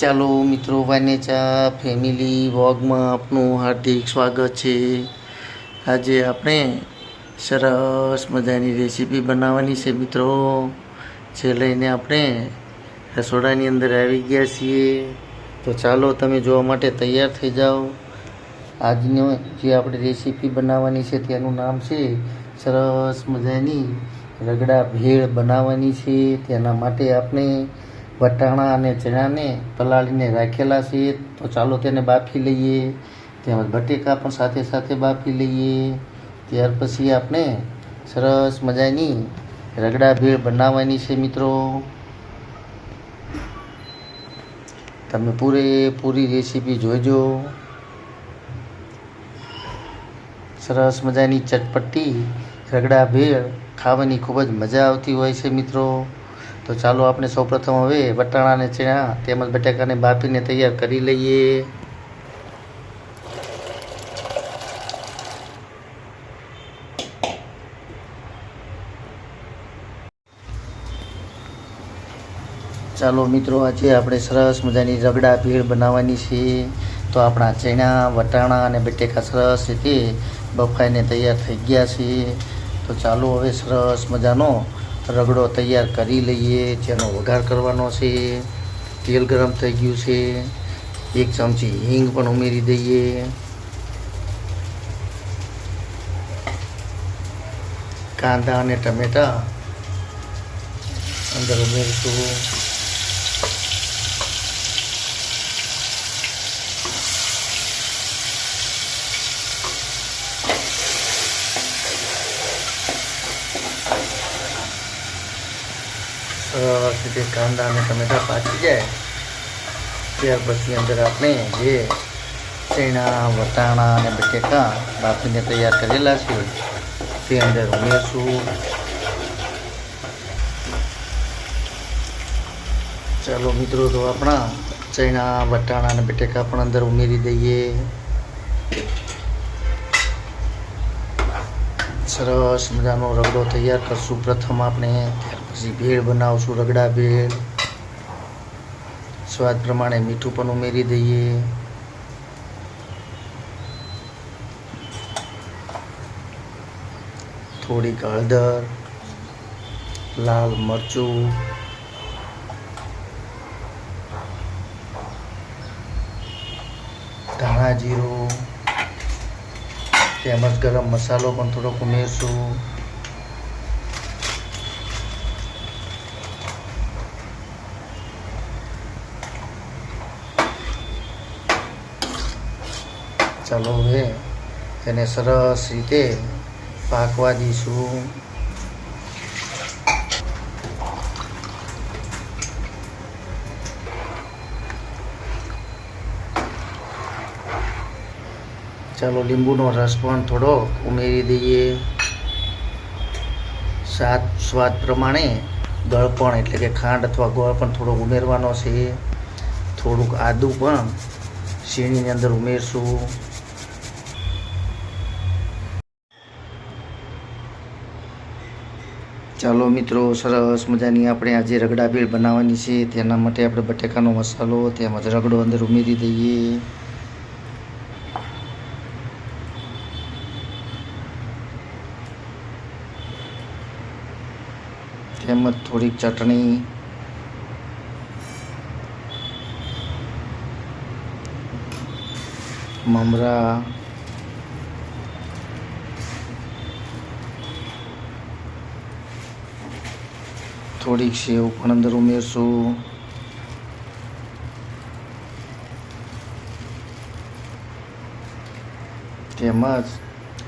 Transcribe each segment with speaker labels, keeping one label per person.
Speaker 1: ચાલો મિત્રો, વાનેચા ફેમિલી વ્લોગમાં આપનું હાર્દિક સ્વાગત છે। આજે આપણે સરસ મજાની રેસીપી બનાવવાની છે મિત્રો, જે લઈને આપણે રસોડાની અંદર આવી ગયા છીએ। તો ચાલો તમે જોવા માટે તૈયાર થઈ જાઓ। આજનો જે આપણે રેસીપી બનાવવાની છે તેનું નામ છે સરસ મજાની રગડા ભેળ બનાવવાની છે। તેના માટે આપણે વટાણા અને ચણાને પલાળીને રાખેલા છે। તો ચાલો તેને બાફી લઈએ, તેમજ બટેકા પણ સાથે સાથે બાફી લઈએ। ત્યાર પછી આપણે સરસ મજાની રગડા ભેળ બનાવવાની છે મિત્રો। તમે પૂરેપૂરી રેસીપી જોઈજો। સરસ મજાની ચટપટી રગડા ભેળ ખાવાની ખૂબ જ મજા આવતી હોય છે મિત્રો। તો ચાલો આપણે સૌપ્રથમ હવે વટાણા અને ચણા તેમજ બટાકાને બાફીને તૈયાર કરી લઈએ। ચાલો મિત્રો, આજે આપણે સરસ મજાની રગડા ભેળ બનાવવાની છે। તો આપણા ચણા, વટાણા અને બટેકા સરસ રીતે બફાઈને તૈયાર થઈ ગયા છે। તો ચાલો હવે સરસ મજાનો રગડો તૈયાર કરી લઈએ, જેનો વઘાર કરવાનો છે। તેલ ગરમ થઈ ગયું છે, 1 ચમચી હિંગ પણ ઉમેરી દઈએ। કાંદા અને ટમેટા અંદર ઉમેરીશું। સરસ રીતે કાંદા અને ટમેટા પાકી જાય ત્યાર પછી અંદર આપણે જે ચણા, વટાણા અને બટેકા બાફીને તૈયાર કરેલા છે તે અંદર ઉમેરશું। ચાલો મિત્રો, તો આપણા ચણા, વટાણા અને બટેકા પણ અંદર ઉમેરી દઈએ। સરસ મજાનો રગડો તૈયાર કરશું પ્રથમ આપણે, ત્યાર પછી ભેળ બનાવશું, રગડા ભેળ। સ્વાદ પ્રમાણે મીઠું પણ ઉમેરી દઈએ। થોડીક હળદર, લાલ મરચું, ધાણા જીરું તેમજ ગરમ મસાલો પણ થોડોક ઉમેરશું। ચાલો હવે તેને સરસ રીતે પાકવા દઈશું। ચાલો લીંબુનો રસ પણ થોડો ઉમેરી દઈએ। સ્વાદ પ્રમાણે ગળપણ એટલે કે ખાંડ અથવા ગોળ પણ થોડો ઉમેરવાનો છે। થોડુંક આદું પણ સીણીની અંદર ઉમેરશું। ચાલો મિત્રો, સરસ મજાની આપણે આજે રગડા ભેળ બનાવવાની છે। તેના માટે આપણે બટેકાનો મસાલો તેમજ રગડો અંદર ઉમેરી દઈએ। તેમજ થોડીક ચટણી, મમરા, થોડીક સેવ પણ અંદર ઉમેરશું। તેમજ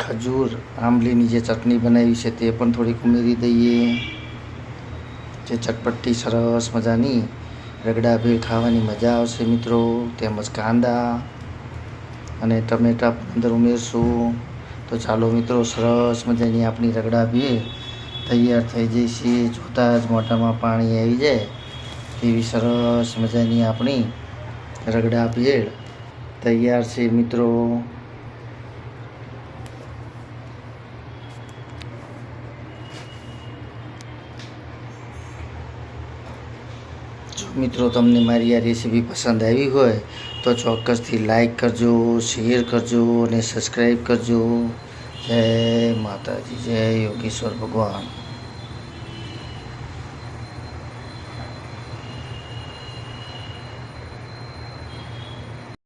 Speaker 1: ખજૂર આંબલીની જે ચટણી બનાવી છે તે પણ થોડીક ઉમેરી દઈએ। જે ચટપટી સરસ મજાની રગડા ભેળ ખાવાની મજા આવશે મિત્રો। તેમજ કાંદા અને ટમેટા અંદર ઉમેરશું। તો ચાલો મિત્રો, સરસ મજાની આપણી રગડા ભેળ તૈયાર થઈ જશે। જોતાં જ મોઢામાં પાણી આવી જાય તેવી સરસ મજાની આપણી રગડા ભેળ તૈયાર છે મિત્રો। જો મિત્રો તમને મારી આ રેસીપી પસંદ આવી હોય તો ચોક્કસથી લાઈક કરજો, શેર કરજો અને સબસ્ક્રાઈબ કરજો. જય માતાજી, જય યોગેશ્વર ભગવાન.